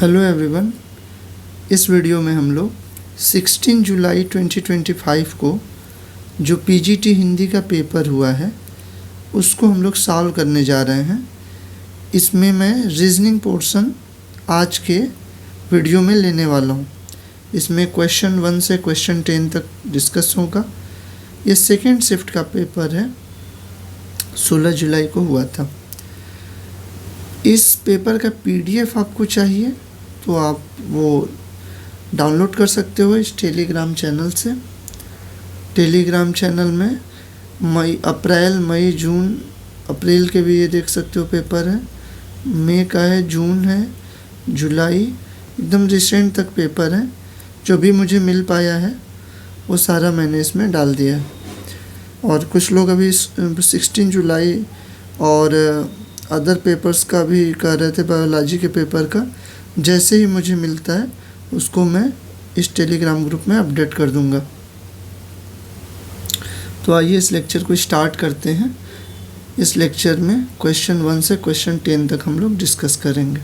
Hello everyone. इस video में हम लोग 16 जुलाई 2025 को जो पीजीटी हिंदी का पेपर हुआ है उसको हम लोग सॉल्व करने जा रहे हैं। इसमें मैं रीजनिंग पोर्शन आज के वीडियो में लेने वाला हूँ। इसमें क्वेश्चन 1 से क्वेश्चन 10 तक डिस्कस होगा। ये सेकेंड शिफ्ट का पेपर है, 16 जुलाई को हुआ था। इस पेपर का पीडीएफ आपको चाहिए तो आप वो डाउनलोड कर सकते हो इस टेलीग्राम चैनल से। टेलीग्राम चैनल में अप्रैल मई जून अप्रैल के भी ये देख सकते हो पेपर है, मई का है, जून है, जुलाई, एकदम रिसेंट तक पेपर है। जो भी मुझे मिल पाया है वो सारा मैंने इसमें डाल दिया है। और कुछ लोग अभी 16 जुलाई और अदर पेपर्स का भी कर रहे थे, बायोलॉजी के पेपर का। जैसे ही मुझे मिलता है उसको मैं इस टेलीग्राम ग्रुप में अपडेट कर दूंगा। तो आइए इस लेक्चर को स्टार्ट करते हैं। इस लेक्चर में क्वेश्चन 1 से क्वेश्चन 10 तक हम लोग डिस्कस करेंगे।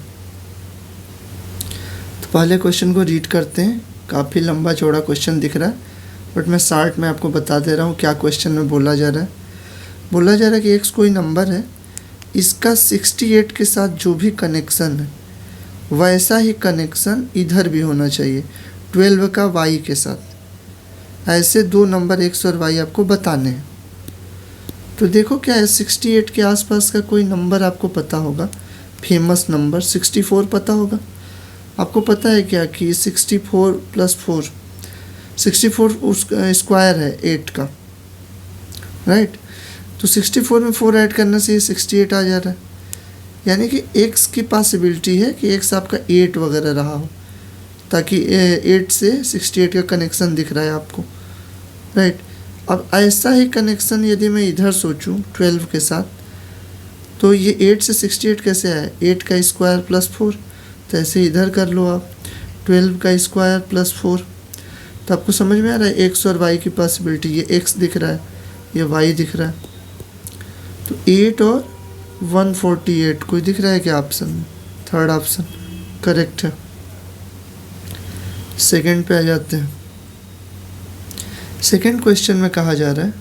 तो पहले क्वेश्चन को रीड करते हैं। काफ़ी लंबा चौड़ा क्वेश्चन दिख रहा है बट मैं शार्ट में आपको बता दे रहा हूँ क्या क्वेश्चन में बोला जा रहा है। बोला जा रहा है कि एक्स कोई नंबर है, इसका 68 के साथ जो भी कनेक्शन है वैसा ही कनेक्शन इधर भी होना चाहिए 12 का वाई के साथ। ऐसे दो नंबर एक्स और वाई आपको बताने हैं। तो देखो क्या है, 68 के आसपास का कोई नंबर आपको पता होगा, फेमस नंबर 64 पता होगा। आपको पता है क्या कि 64 + 4 64 उसका स्क्वायर है 8 का, राइट। तो 64 में 4 ऐड करने से ये 68 आ जा रहा है। यानी कि x की पॉसिबिलिटी है कि x आपका 8 वगैरह रहा हो, ताकि 8 से 68 का कनेक्शन दिख रहा है आपको, राइट। अब ऐसा ही कनेक्शन यदि मैं इधर सोचूं 12 के साथ, तो ये 8 से 68 कैसे आया, 8 का स्क्वायर + 4। तो ऐसे इधर कर लो आप 12 का स्क्वायर + 4। तो आपको समझ में आ रहा है x और y की पॉसिबिलिटी। ये x दिख रहा है, ये y दिख रहा है। तो 8 और 148 कोई दिख रहा है क्या ऑप्शन में? थर्ड ऑप्शन करेक्ट है। सेकंड पे आ जाते हैं। सेकंड क्वेश्चन में कहा जा रहा है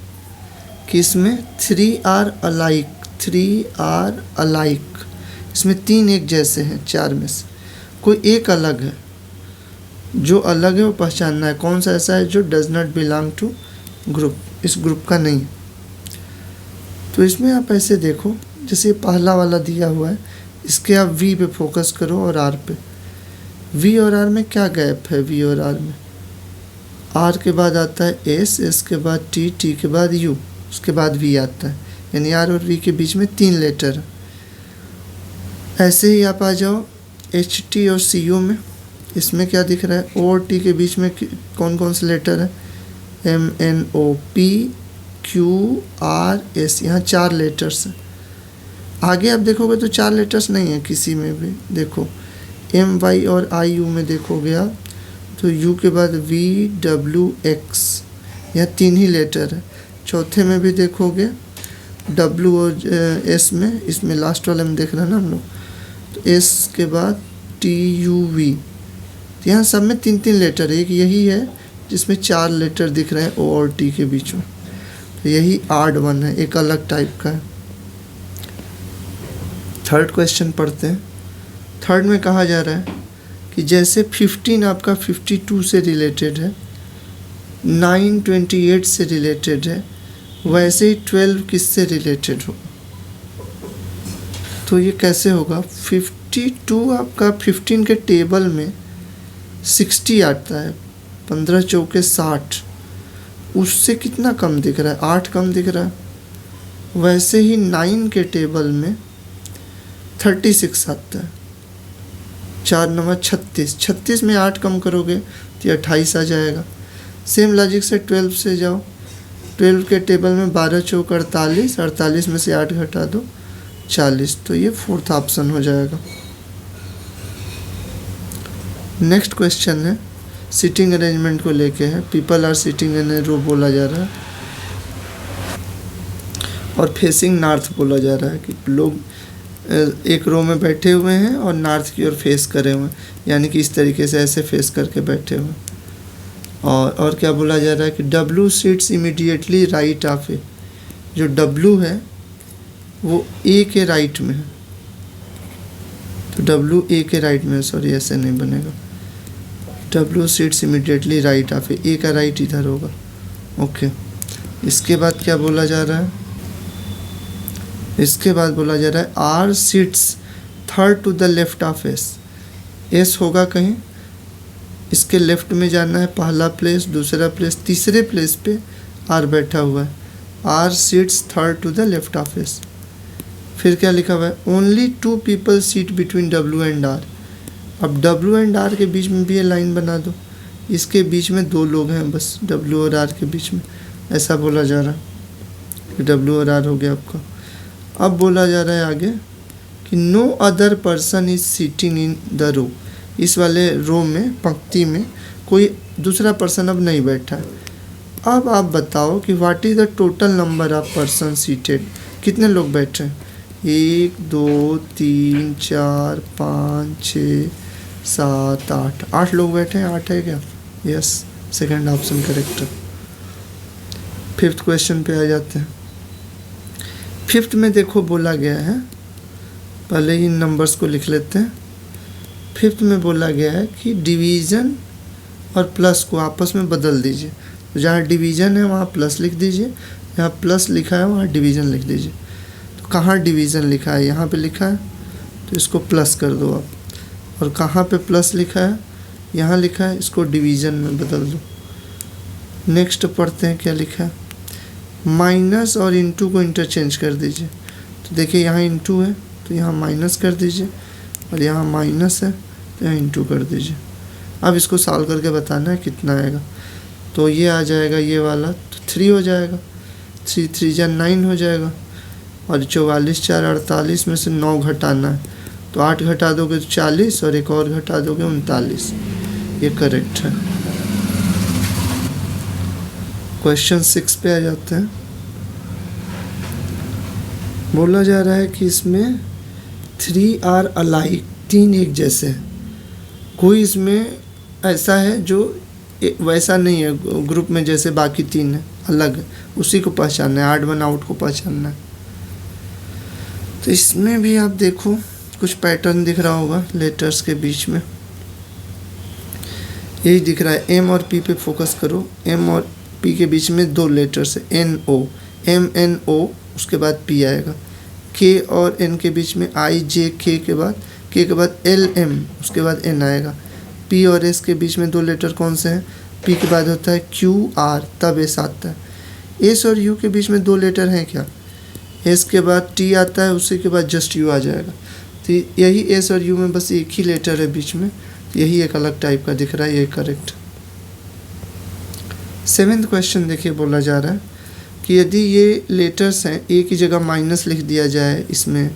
कि इसमें 3 आर अलाइक, इसमें 3 एक जैसे हैं, 4 में से कोई एक अलग है। जो अलग है वो पहचानना है। कौन सा ऐसा है जो does not belong to group, इस ग्रुप का नहीं। तो इसमें आप ऐसे देखो, जैसे पहला वाला दिया हुआ है, इसके आप V पे फोकस करो और R पे। V और R में क्या गैप है? V और R में R के बाद आता है S, S के बाद T, T के बाद U, उसके बाद V आता है। यानी R और V के बीच में 3 लेटर है। ऐसे ही आप आ जाओ HT और CU में। इसमें क्या दिख रहा है? O और T के बीच में कौन कौन से लेटर है? MNO, P, Q, R, S, यहाँ 4 लेटर्स हैं। आगे आप देखोगे तो 4 लेटर्स नहीं है किसी में भी। देखो MY और IU में देखोगे आप तो U के बाद V, W, X, यह 3 ही लेटर है। चौथे में भी देखोगे W और S में, इसमें लास्ट वाले में देख रहे हैं ना हम लोग, तो S के बाद T, U, V। तो यहाँ सब में 3-3 लेटर है। एक यही है जिसमें 4 लेटर दिख रहे हैं O और T के बीच में, तो यही आड वन है, एक अलग टाइप का है। थर्ड क्वेश्चन पढ़ते हैं। थर्ड में कहा जा रहा है कि जैसे 15 आपका 52 से रिलेटेड है, 9 28 से रिलेटेड है, वैसे ही 12 किससे रिलेटेड हो। तो ये कैसे होगा? 52 आपका 15 के टेबल में 60 आता है, 15 चौके 60, उससे कितना कम दिख रहा है? 8 कम दिख रहा है। वैसे ही 9 के टेबल में 36 आता है, 4 9 36, 36 में 8 कम करोगे तो 28 आ जाएगा। सेम लॉजिक से 12 से जाओ, 12 के टेबल में 12 चौक 48, 48 में से 8 घटा दो 40, तो ये फोर्थ ऑप्शन हो जाएगा। नेक्स्ट क्वेश्चन है, सीटिंग अरेंजमेंट को लेके है। पीपल आर सिटिंग इन ए रो बोला जा रहा है और फेसिंग नॉर्थ बोला जा रहा है कि लोग एक रो में बैठे हुए हैं और नॉर्थ की ओर फेस करे हुए हैं, यानी कि इस तरीके से ऐसे फेस करके बैठे हुए हैं। और क्या बोला जा रहा है कि W sits immediately right of A, जो W है वो A के राइट में है, तो W A के राइट में, सॉरी ऐसे नहीं बनेगा, W sits immediately right of A का राइट इधर होगा। ओके, इसके बाद क्या बोला जा रहा है, इसके बाद बोला जा रहा है R seats third to the left of S होगा कहीं, इसके लेफ्ट में जाना है, पहला प्लेस, दूसरा प्लेस, तीसरे प्लेस पे R बैठा हुआ है, R seats third to the left of S। फिर क्या लिखा हुआ है, only 2 people seat between W and R। अब W एंड R के बीच में भी ये लाइन बना दो, इसके बीच में 2 लोग हैं बस, W और R के बीच में, ऐसा बोला जा रहा है कि W और R हो गया आपका। अब बोला जा रहा है आगे कि no other person is sitting in the row, इस वाले रो में, पंक्ति में कोई दूसरा पर्सन अब नहीं बैठा है। अब आप बताओ कि what is the total number of person seated, कितने लोग बैठे हैं, 1 2 3 4 5 6 7 8, 8 लोग बैठे हैं, 8 है क्या? यस, सेकंड ऑप्शन करेक्ट है। फिफ्थ क्वेश्चन पे आ जाते हैं। फिफ्थ में देखो बोला गया है, पहले इन नंबर्स को लिख लेते हैं। फिफ्थ में बोला गया है कि डिवीज़न और प्लस को आपस में बदल दीजिए, तो जहाँ डिवीज़न है वहाँ प्लस लिख दीजिए, जहाँ प्लस लिखा है वहाँ डिवीज़न लिख दीजिए। तो कहाँ डिवीज़न लिखा है, यहाँ पे लिखा है, तो इसको प्लस कर दो आप, और कहाँ पे प्लस लिखा है, यहाँ लिखा है, इसको डिवीज़न में बदल दो। नेक्स्ट पढ़ते हैं क्या लिखा है, माइनस और इंटू को इंटरचेंज कर दीजिए। तो देखिए यहाँ इंटू है तो यहाँ माइनस कर दीजिए, और यहाँ माइनस है तो यहाँ इंटू कर दीजिए। अब इसको सॉल्व करके बताना है कितना आएगा, तो ये आ जाएगा ये वाला, तो 3 हो जाएगा, 3 3 जा 9 हो जाएगा, और 44 4 48 में से 9 घटाना है, तो 8 घटा दोगे तो 40, और एक और घटा दोगे 39, ये करेक्ट है। क्वेश्चन 6 पे आ जाते हैं। बोला जा रहा है कि इसमें 3 आर अलाइक, 3 एक जैसे हैं, कोई इसमें ऐसा है जो वैसा नहीं है ग्रुप में जैसे बाकी 3 है, अलग है, उसी को पहचानना है, 8 वन आउट को पहचानना है। तो इसमें भी आप देखो कुछ पैटर्न दिख रहा होगा लेटर्स के बीच में, यही दिख रहा है, एम और पी पे फोकस करो, एम और पी के बीच में 2 लेटर्स है, N O, M N O, उसके बाद पी आएगा, के और एन के बीच में आई जे के के बाद एल एम, उसके बाद एन आएगा, पी और एस के बीच में 2 लेटर कौन से हैं, पी के बाद होता है क्यू आर, तब एस आता है। एस और यू के बीच में 2 लेटर हैं क्या, एस के बाद टी आता है, उसी के बाद जस्ट यू आ जाएगा, तो यही एस और यू में बस एक ही लेटर है बीच में, यही एक अलग टाइप का दिख रहा है, ये करेक्ट। 7th क्वेश्चन देखिए, बोला जा रहा है कि यदि ये लेटर्स हैं, ए की जगह माइनस लिख दिया जाए, इसमें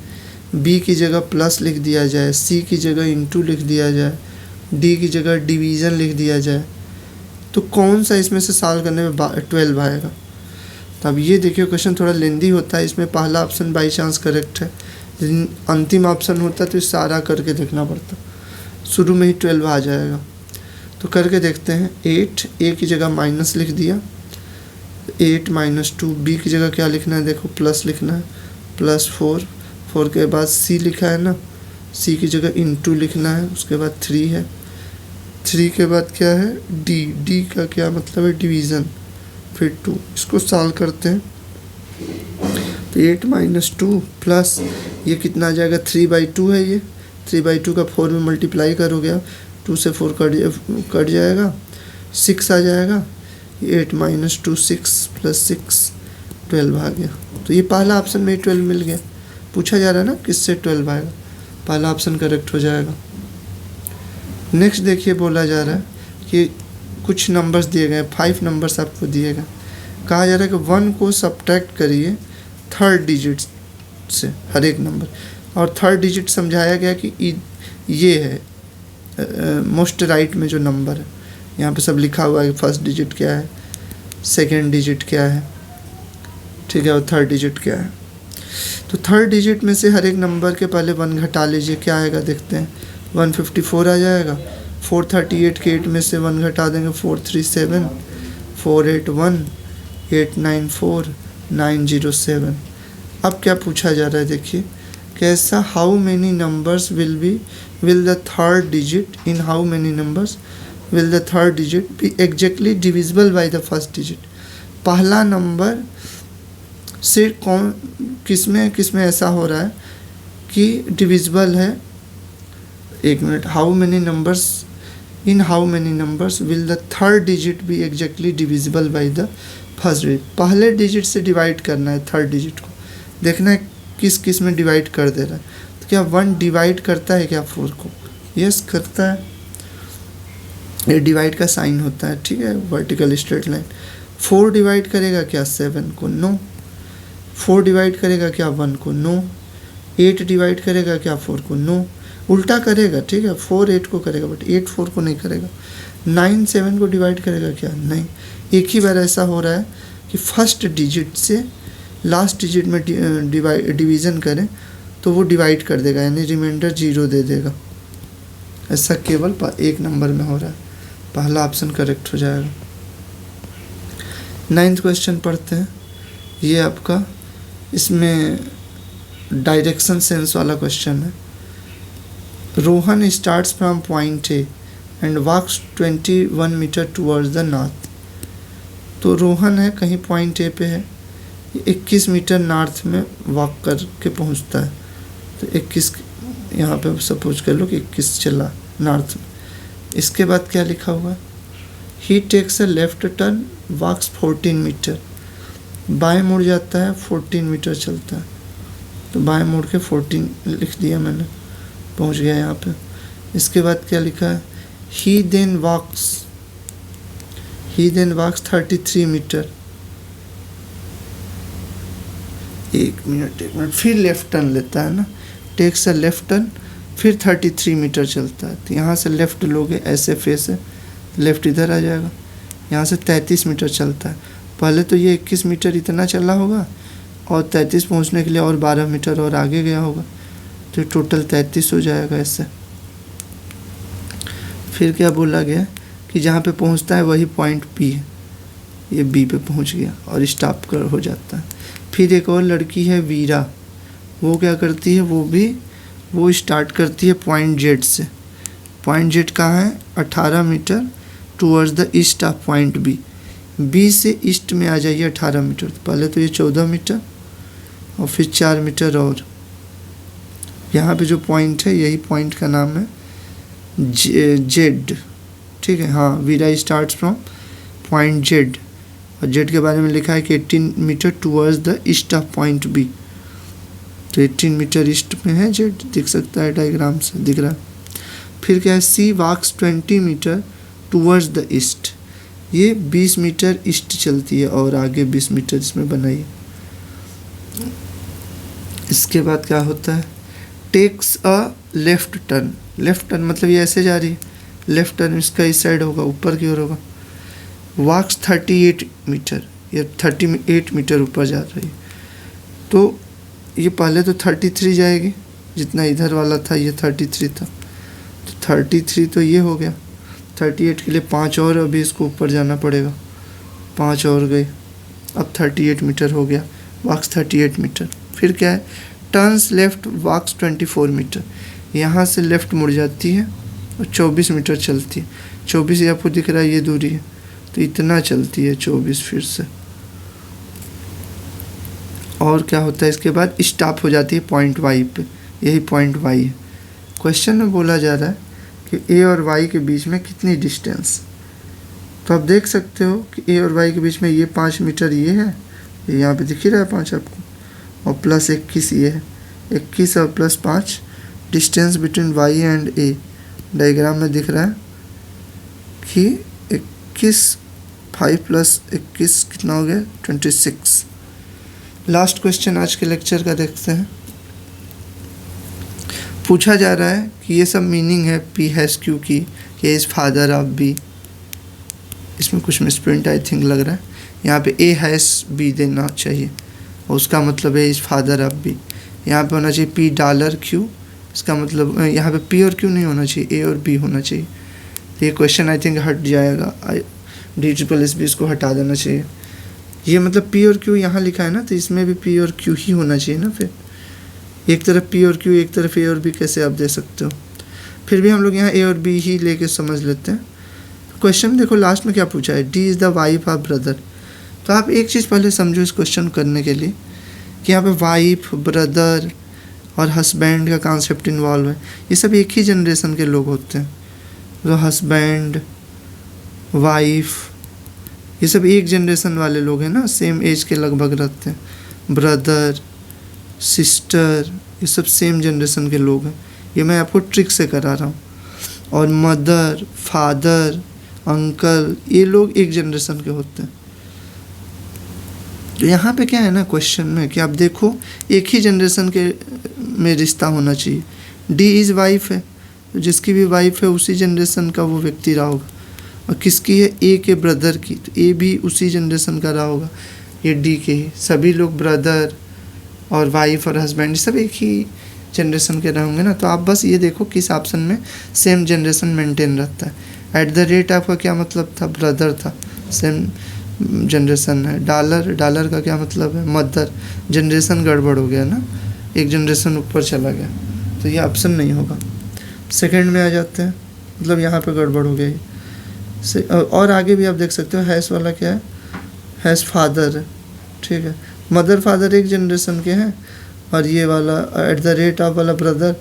बी की जगह प्लस लिख दिया जाए, सी की जगह इंटू लिख दिया जाए, डी की जगह डिवीज़न लिख दिया जाए, तो कौन सा इसमें से सॉल्व करने में 12 आएगा। तो अब ये देखिए क्वेश्चन थोड़ा लेंदी होता है, इसमें पहला ऑप्शन बाई चांस करेक्ट है, लेकिन अंतिम ऑप्शन होता तो सारा करके देखना पड़ता, शुरू में ही 12 आ जाएगा। तो करके देखते हैं, 8 ए की जगह माइनस लिख दिया, 8 - 2, बी की जगह क्या लिखना है, देखो प्लस लिखना है, +4, 4 के बाद सी लिखा है ना, सी की जगह इंटू लिखना है, उसके बाद 3 है, 3 के बाद क्या है, डी, डी का क्या मतलब है, डिवीज़न, फिर 2, इसको सॉल्व करते हैं। तो 8 - 2 प्लस ये कितना आ जाएगा, 3/2 है, ये 3/2 का 4 में मल्टीप्लाई करोगे आप, 2 से 4 कट जाएगा, 6 आ जाएगा, 8 - 2 6 + 6 12 आ गया। तो ये पहला ऑप्शन में 12 मिल गया, पूछा जा रहा है ना किससे 12 आएगा, पहला ऑप्शन करेक्ट हो जाएगा। नेक्स्ट देखिए, बोला जा रहा है कि कुछ नंबर्स दिए गए, 5 नंबर्स आपको दिए गए, कहा जा रहा है कि 1 को सब्ट्रैक्ट करिए 3rd डिजिट से, हर एक नंबर, और 3rd डिजिट समझाया गया कि ये है मोस्ट राइट में जो नंबर है, यहाँ पे सब लिखा हुआ है कि 1st डिजिट क्या है, 2nd डिजिट क्या है, ठीक है, और 3rd डिजिट क्या है। तो थर्ड डिजिट में से हर एक नंबर के पहले 1 घटा लीजिए, क्या आएगा देखते हैं। 154 आ जाएगा। 438 के 8 में से 1 घटा देंगे, 437, 481, 894, 907। अब क्या पूछा जा रहा है देखिए, कैसा how many numbers will the third digit in how many numbers will the third digit B exactly divisible by the first digit. पहला नंबर से किसमें ऐसा हो रहा है कि डिविजिबल है। एक minute, how many numbers will the third digit B exactly divisible by the first digit. पहले डिजिट से डिवाइड करना है थर्ड डिजिट को, देखना है किस में डिवाइड कर दे रहा है। तो क्या 1 डिवाइड करता है क्या 4 को? यस करता है, ये डिवाइड का साइन होता है, ठीक है, वर्टिकल स्ट्रेट लाइन। 4 डिवाइड करेगा क्या 7 को? नो। 4 डिवाइड करेगा क्या 1 को? नो। 8 डिवाइड करेगा क्या 4 को? नो। उल्टा करेगा, ठीक है, 4 8 को करेगा बट 8 4 को नहीं करेगा। 9 7 को डिवाइड करेगा क्या? नहीं। एक ही बार ऐसा हो रहा है कि फर्स्ट डिजिट से लास्ट डिजिट में डिवीज़न करें तो वो डिवाइड कर देगा, यानी रिमाइंडर 0 दे देगा। ऐसा केवल एक नंबर में हो रहा है, पहला ऑप्शन करेक्ट हो जाएगा। 9th क्वेश्चन पढ़ते हैं। ये आपका इसमें डायरेक्शन सेंस वाला क्वेश्चन है। Rohan starts from point A and walks 21 metre towards the north. तो रोहन है कहीं पॉइंट ए पे है, 21 मीटर नॉर्थ में वॉक करके पहुंचता है। तो 21 यहाँ पे सपोज कर लो कि 21 चला नॉर्थ में। इसके बाद क्या लिखा हुआ है, he takes a left turn walks 14 metre. बाएं मुड़ जाता है, 14 मीटर चलता है। तो बाएं मुड़ के 14 लिख दिया मैंने, पहुंच गया यहाँ पे। इसके बाद क्या लिखा है, ही देन वॉक्स 33 मीटर। एक मिनट फिर लेफ्ट टर्न लेता है ना, टेक्स अ लेफ्ट टर्न, फिर 33 मीटर चलता है। तो यहाँ से लेफ्ट लोगे ऐसे फेस है, लेफ्ट इधर आ जाएगा। यहाँ से 33 मीटर चलता है। पहले तो ये 21 मीटर इतना चला होगा और 33 पहुँचने के लिए और 12 मीटर और आगे गया होगा, तो टोटल 33 हो जाएगा ऐसे। फिर क्या बोला गया कि जहाँ पे पहुँचता है वही पॉइंट बी है, ये बी पे पहुँच गया और स्टॉप कर हो जाता है। फिर एक और लड़की है वीरा, वो क्या करती है, वो स्टार्ट करती है पॉइंट जेड से। पॉइंट जेड कहाँ है? 18 metre towards the east of point B. B से ईस्ट में आ जाइए 18 मीटर। पहले तो ये 14 मीटर और फिर 4 मीटर और यहाँ पे जो पॉइंट है, यही पॉइंट का नाम है जेड, ठीक है। हाँ, Veera starts from point Z और जेड के बारे में लिखा है कि 18 metre towards the east of point B. तो 18 मीटर ईस्ट में है जेड, दिख सकता है डायग्राम से, दिख रहा है। फिर क्या है, सी वॉक्स 20 मीटर टूवर्ड्स द ईस्ट। ये 20 मीटर ईस्ट चलती है और आगे 20 मीटर इसमें बनाइए। इसके बाद क्या होता है, takes a left turn. Left turn मतलब ये ऐसे जा रही है, लेफ्ट टर्न इसका इस साइड होगा, ऊपर की ओर होगा। वॉक्स 38 मीटर, ये 38 मीटर ऊपर जा रही है। तो ये पहले तो 33 जाएगी, जितना इधर वाला था ये 33 था, तो 33 तो ये हो गया। 38 के लिए 5 और अभी इसको ऊपर जाना पड़ेगा, 5 और गए, अब 38 मीटर हो गया। वॉक्स 38 मीटर। फिर क्या है, टर्न्स लेफ्ट वॉक्स 24 मीटर। यहाँ से लेफ्ट मुड़ जाती है और 24 मीटर चलती है। 24 ये आपको दिख रहा है, ये दूरी है, तो इतना चलती है 24 फिर से। और क्या होता है, इसके बाद स्टॉप हो जाती है पॉइंट वाई पे, यही पॉइंट वाई है। क्वेश्चन में बोला जा रहा है कि ए और वाई के बीच में कितनी डिस्टेंस। तो आप देख सकते हो कि ए और वाई के बीच में ये 5 मीटर ये है, ये यहाँ पे दिख ही रहा है 5 आपको, और प्लस 21 ये है, 21 और plus 5 distance between Y and A. Diagram में दिख रहा है कि 21 5 प्लस 21 कितना हो गया, 26। लास्ट क्वेश्चन आज के लेक्चर का देखते हैं। पूछा जा रहा है कि ये सब मीनिंग है पी हैज़ क्यू की, A is father of B. इसमें कुछ मिसप्रिंट आई थिंक लग रहा है, यहाँ पे ए हैज़ बी देना चाहिए, और उसका मतलब है इज फादर ऑफ बी। यहाँ पे होना चाहिए पी डॉलर क्यू, इसका मतलब यहाँ पे पी और क्यू नहीं होना चाहिए, ए और बी होना चाहिए। ये क्वेश्चन आई थिंक हट जाएगा, D++B इसको हटा देना चाहिए। ये मतलब पी और क्यू यहाँ लिखा है ना, तो इसमें भी पी और क्यू ही होना चाहिए ना। फिर एक तरफ पी और क्यू, एक तरफ ए और बी, कैसे आप दे सकते हो? फिर भी हम लोग यहाँ ए और बी ही लेके समझ लेते हैं। क्वेश्चन देखो लास्ट में क्या पूछा है, D is the wife of brother. तो आप एक चीज़ पहले समझो इस क्वेश्चन करने के लिए कि यहाँ पे वाइफ, ब्रदर और हस्बैंड का कॉन्सेप्ट इन्वॉल्व है। ये सब एक ही जनरेशन के लोग होते हैं। तो हस्बैंड, वाइफ, ये सब एक जनरेशन वाले लोग हैं ना, सेम एज के लगभग रहते हैं। ब्रदर, सिस्टर, ये सब सेम जनरेशन के लोग हैं। ये मैं आपको ट्रिक से करा रहा हूँ। और मदर, फादर, अंकल, ये लोग एक जनरेशन के होते हैं। तो यहाँ पे क्या है ना क्वेश्चन में कि आप देखो एक ही जनरेशन के में रिश्ता होना चाहिए। डी इज़ वाइफ है, तो जिसकी भी वाइफ है उसी जनरेशन का वो व्यक्ति रहा होगा। और किसकी है, ए के ब्रदर की, तो ए भी उसी जनरेशन का रहा होगा। ये डी के ही सभी लोग ब्रदर और वाइफ और हस्बैंड सब एक ही जनरेशन के रहे होंगे ना। तो आप बस ये देखो किस ऑप्शन में सेम जनरेशन मेंटेन रहता है। एट द रेट आपका क्या मतलब था, ब्रदर था, सेम जनरेशन है। डॉलर का क्या मतलब है, मदर, जनरेशन गड़बड़ हो गया ना, एक जनरेशन ऊपर चला गया, तो ये ऑप्शन नहीं होगा। सेकंड में आ जाते हैं, मतलब यहाँ पे गड़बड़ हो गई। और आगे भी आप देख सकते हो, हैश वाला क्या है, हैश फादर है, ठीक है। मदर फादर एक जनरेशन के हैं, और ये वाला एट द रेट ऑफ वाला ब्रदर,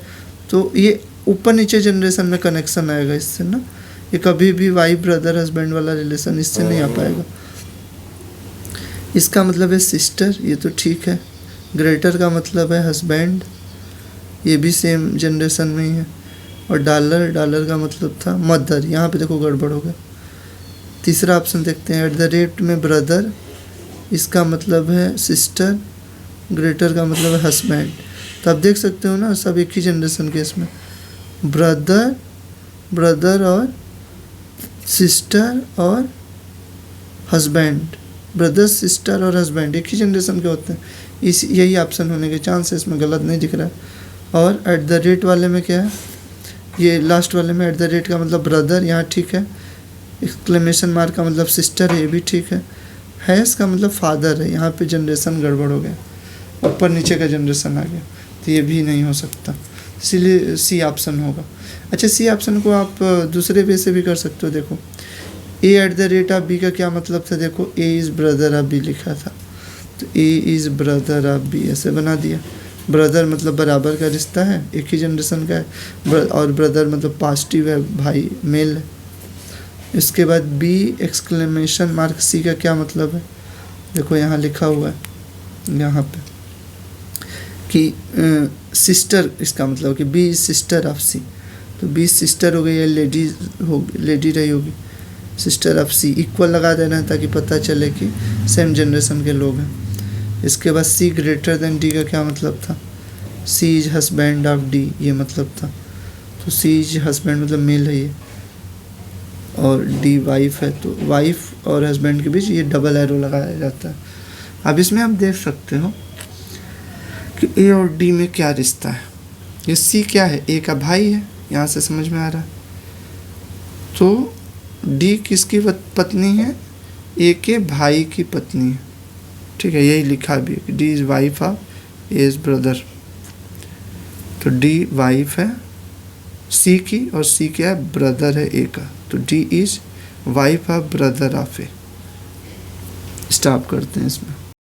तो ये ऊपर नीचे जनरेशन में कनेक्शन आएगा इससे ना। ये कभी भी वाइफ ब्रदर हस्बैंड वाला रिलेशन इससे नहीं आ पाएगा। इसका मतलब है सिस्टर, ये तो ठीक है। ग्रेटर का मतलब है हस्बैंड, ये भी सेम जनरेशन में ही है। और डॉलर का मतलब था मदर, यहाँ पे देखो गड़बड़ हो गया। तीसरा ऑप्शन देखते हैं, एट द रेट में ब्रदर, इसका मतलब है सिस्टर, ग्रेटर का मतलब है हस्बैंड। तो आप देख सकते हो ना, सब एक ही जनरेशन के इसमें, ब्रदर और सिस्टर और हस्बैंड, ब्रदर सिस्टर और हस्बैंड एक ही जनरेशन के होते हैं। यही ऑप्शन होने के चांस है, इसमें गलत नहीं दिख रहा है। और एट द रेट वाले में क्या है, ये लास्ट वाले में एट द रेट का मतलब ब्रदर, यहाँ ठीक है। एक्सक्लेमेशन मार्क का मतलब सिस्टर है, ये भी ठीक है। हैश का मतलब फादर है, यहाँ पे जनरेशन गड़बड़ हो गया, ऊपर नीचे का जनरेशन आ गया, तो ये भी नहीं हो सकता, इसीलिए सी ऑप्शन होगा। अच्छा, सी ऑप्शन को आप दूसरे वे से भी कर सकते हो। देखो A at the rate of B का क्या मतलब था, देखो A is brother of B लिखा था, तो A is brother of B ऐसे बना दिया। ब्रदर मतलब बराबर का रिश्ता है, एक ही जनरेशन का है, और ब्रदर मतलब पॉजिटिव है, भाई मेल है। इसके बाद बी एक्सक्लेमेशन मार्क, सी का क्या मतलब है, देखो यहाँ लिखा हुआ है यहाँ पे कि सिस्टर, इसका मतलब कि बी इज सिस्टर ऑफ सी, तो बी सिस्टर हो गई है, लेडी रही होगी, सिस्टर ऑफ सी। इक्वल लगा देना है ताकि पता चले कि सेम जनरेशन के लोग हैं। इसके बाद सी ग्रेटर देन डी का क्या मतलब था, सी इज हस्बैंड ऑफ डी, ये मतलब था। तो सी इज हस्बैंड मतलब मेल है ये, और डी वाइफ है, तो वाइफ और हस्बैंड के बीच ये डबल एरो लगाया जाता है। अब इसमें आप देख सकते हो कि ए और डी में क्या रिश्ता है। ये सी क्या है, ए का भाई है, यहाँ से समझ में आ रहा है। तो डी किसकी पत्नी है, ए के भाई की पत्नी है, ठीक है, यही लिखा भी है कि D is wife of A is brother. तो डी वाइफ है सी की, और सी क्या है, ब्रदर है ए का, तो D is wife of brother of A. Stop करते हैं इसमें।